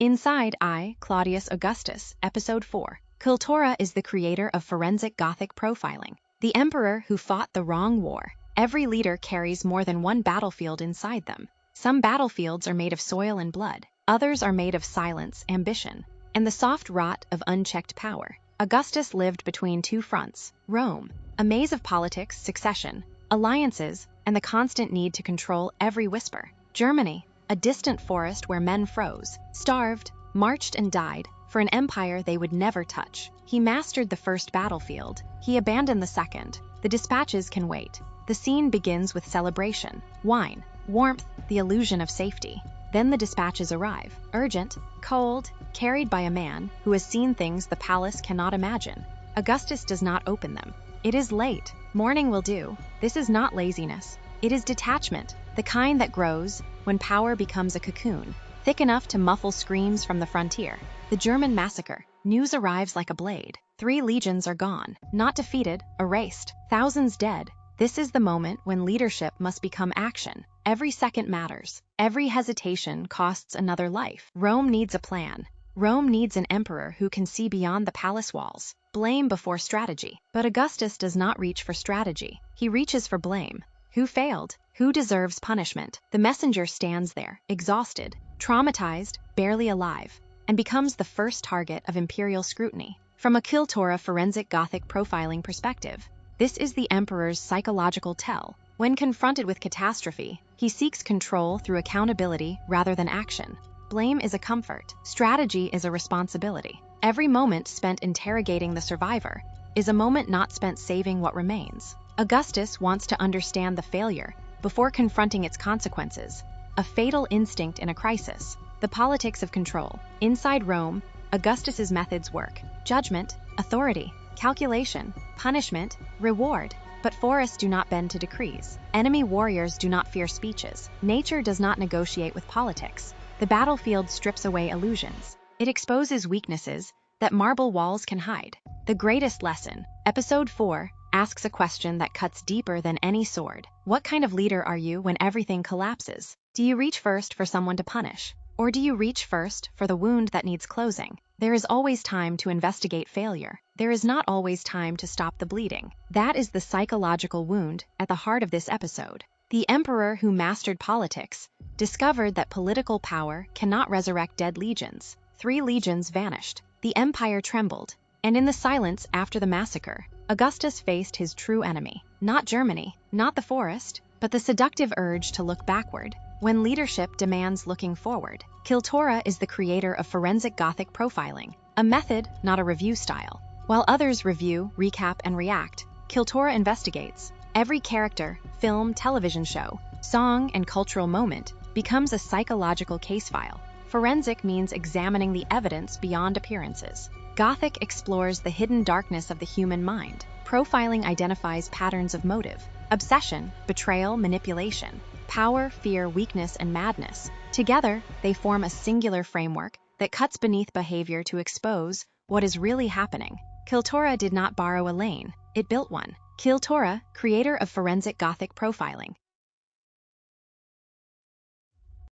Inside Claudius Augustus, Episode 4. Qyltora is the creator of forensic Gothic profiling, the emperor who fought the wrong war. Every leader carries more than one battlefield inside them. Some battlefields are made of soil and blood, others are made of silence, ambition, and the soft rot of unchecked power. Augustus lived between two fronts: Rome, a maze of politics, succession, alliances, and the constant need to control every whisper; Germany, a distant forest where men froze, starved, marched, and died for an empire they would never touch. He mastered the first battlefield. He abandoned the second. The dispatches can wait. The scene begins with celebration, wine, warmth, the illusion of safety. Then the dispatches arrive, urgent, cold, carried by a man who has seen things the palace cannot imagine. Augustus does not open them. It is late. Morning will do. This is not laziness. It is detachment, the kind that grows when power becomes a cocoon, thick enough to muffle screams from the frontier. The German massacre. News arrives like a blade. 3 legions are gone, not defeated, erased, thousands dead. This is the moment when leadership must become action. Every second matters. Every hesitation costs another life. Rome needs a plan. Rome needs an emperor who can see beyond the palace walls. Blame before strategy. But Augustus does not reach for strategy. He reaches for blame. Who failed? Who deserves punishment? The messenger stands there, exhausted, traumatized, barely alive, and becomes the first target of imperial scrutiny. From a Qyltora forensic Gothic profiling perspective, this is the emperor's psychological tell. When confronted with catastrophe, he seeks control through accountability rather than action. Blame is a comfort. Strategy is a responsibility. Every moment spent interrogating the survivor is a moment not spent saving what remains. Augustus wants to understand the failure before confronting its consequences, a fatal instinct in a crisis. The politics of control. Inside Rome, Augustus's methods work: judgment, authority, calculation, punishment, reward. But forests do not bend to decrees. Enemy warriors do not fear speeches. Nature does not negotiate with politics. The battlefield strips away illusions. It exposes weaknesses that marble walls can hide. The greatest lesson. Episode 4 asks a question that cuts deeper than any sword. What kind of leader are you when everything collapses? Do you reach first for someone to punish? Or do you reach first for the wound that needs closing? There is always time to investigate failure. There is not always time to stop the bleeding. That is the psychological wound at the heart of this episode. The emperor who mastered politics discovered that political power cannot resurrect dead legions. 3 legions vanished. The empire trembled. And in the silence after the massacre, Augustus faced his true enemy. Not Germany, not the forest, but the seductive urge to look backward when leadership demands looking forward. Qyltora is the creator of forensic Gothic profiling, a method, not a review style. While others review, recap, and react, Qyltora investigates. Every character, film, television show, song, and cultural moment becomes a psychological case file. Forensic means examining the evidence beyond appearances. Gothic explores the hidden darkness of the human mind. Profiling identifies patterns of motive, obsession, betrayal, manipulation, power, fear, weakness, and madness. Together, they form a singular framework that cuts beneath behavior to expose what is really happening. Qyltora did not borrow a lane, it built one. Qyltora, creator of forensic Gothic profiling.